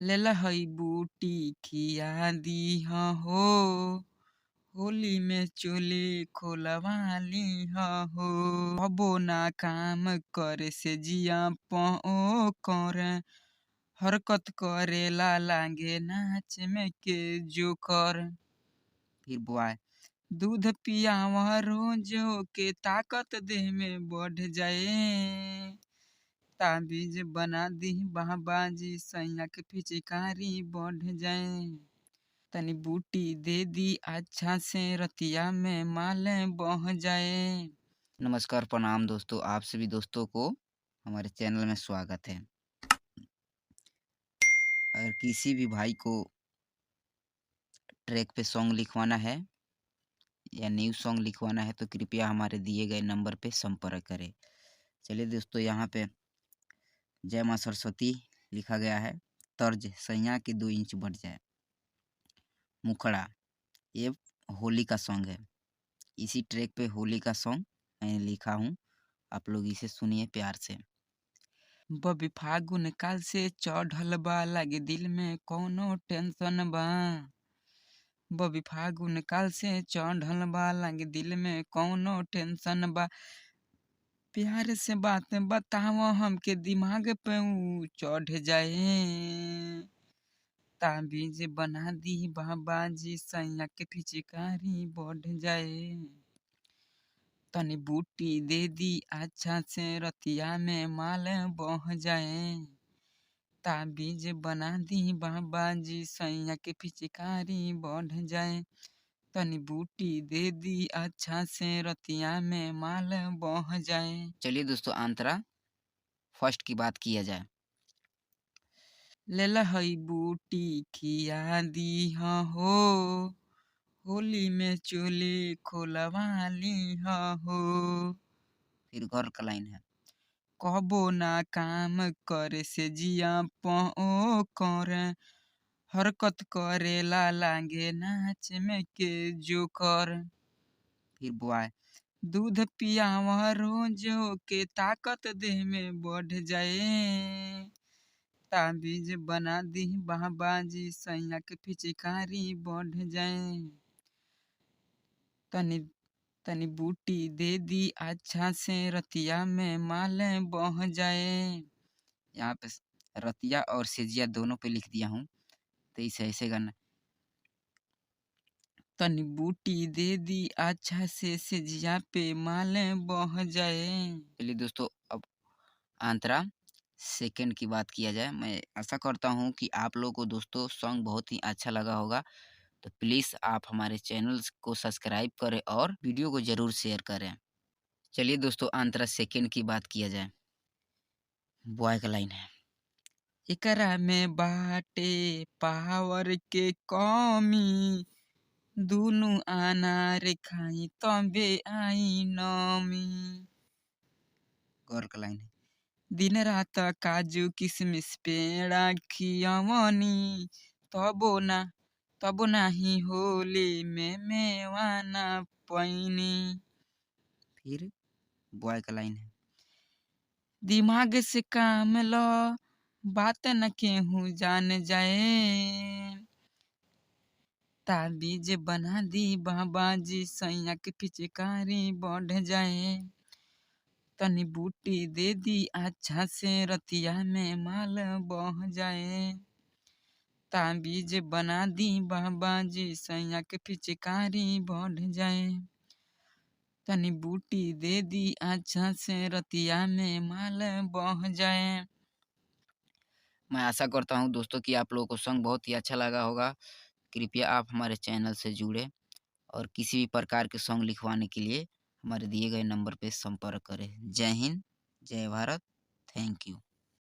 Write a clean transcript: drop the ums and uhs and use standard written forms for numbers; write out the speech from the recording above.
लेला हई बूटी खिया दीह हो, होली में चोली खोलवाली हो। कबो ना काम करे से जिया पो करे, हरकत करेला लागे नाच में के जोकर। फिर बुआए दूध पियावा रोजो के ताकत देह में बढ़ जाए। ताबीज बना दी बाबाजी सैया के पिचकारी बढ़ जाए। तनी बूटी दे दी अच्छा से रतिया में माले बह जाए। नमस्कार प्रणाम दोस्तों, आप सभी दोस्तों को हमारे चैनल में स्वागत है। अगर किसी भी भाई को ट्रैक पे सॉन्ग लिखवाना है या न्यू सॉन्ग लिखवाना है तो कृपया हमारे दिए गए नंबर पे संपर्क करें। चलिए दोस्तों, यहाँ पे जय माँ सरस्वती लिखा गया है। तर्ज सैया की 2 इंच बढ़ जाए। मुखड़ा ये होली का सॉन्ग है। इसी ट्रैक पे होली का सॉन्ग मैंने लिखा हूँ, आप लोग इसे सुनिए प्यार से। बबी फागुन काल से चढ़ल बा, लागे दिल में कौनो टेंशन बा। बबी फागुन काल से चढ़ल बा, लागे दिल में कौनो टेंशन बा। प्यार से बात बताओ हमके दिमाग पे ऊ चढ़ जाए। ताबीज बना दी बाबाजी सैया के पिचकारी बढ़ जाए। तनी बूटी दे दी अच्छा से रतिया में माल बह जाए। ताबीज बना दी बाबाजी सैया के पिचकारी बढ़ जाए। तनी बूटी दे दी अच्छा से रतिया में माल बह जाए। चलिए दोस्तों, अंतरा फर्स्ट की बात किया जाए। लेला हई बूटी खिया दीह हो, होली में चोली खोलवाली हो। फिर घर का लाइन है। कबो ना काम करे से जिया पो करे, हरकत करेला लागे नाच में के जोकर। फिर बुआए दूध पियावा रोजो के ताकत देह में बढ़ जाए। ताबीज बना दी बाबाजी सैया के पिचकारी बढ़ जाए। तनी तनी बूटी दे दी अच्छा से रतिया में माले बह जाए। यहाँ पे रतिया और सेजिया दोनों पे लिख दिया हूँ, तो इसे ऐसे करना। तनी बूटी दे दी अच्छा से सेजिया पे माले बह जाए। चलिए दोस्तों, अब अंतरा सेकंड की बात किया जाए। मैं आशा करता हूँ कि आप लोगों को दोस्तों सॉन्ग बहुत ही अच्छा लगा होगा। तो प्लीज़ आप हमारे चैनल को सब्सक्राइब करें और वीडियो को ज़रूर शेयर करें। चलिए दोस्तों, अंतरा सेकंड की बात किया जाए। बॉय का लाइन है। एकरा में बाटे पावर के कमी, दुनु अनार खाई तबे आई नमी। गौर का लाइन है। दिन रात काजू किशमिश पेड़ा खियवनी, तबो नाही होली में मेवा ना पैनी। फिर बॉय का लाइन है। दिमाग से काम लो, बात न केहू जान जाए। ताबीज बना दी बाबाजी सैया के पिचकारी बढ़ जाए। तनी बूटी दे दी अच्छा से रतिया में माल बह जाए। ताबीज बना दी बाबाजी सैया के पिचकारी बढ़ जाए। तनी बूटी दे दी अच्छा से रतिया में माल बह जाए। मैं आशा करता हूँ दोस्तों कि आप लोगों को सॉन्ग बहुत ही अच्छा लगा होगा। कृपया आप हमारे चैनल से जुड़े और किसी भी प्रकार के सॉन्ग लिखवाने के लिए हमारे दिए गए नंबर पे संपर्क करें। जय हिंद, जय भारत, थैंक यू।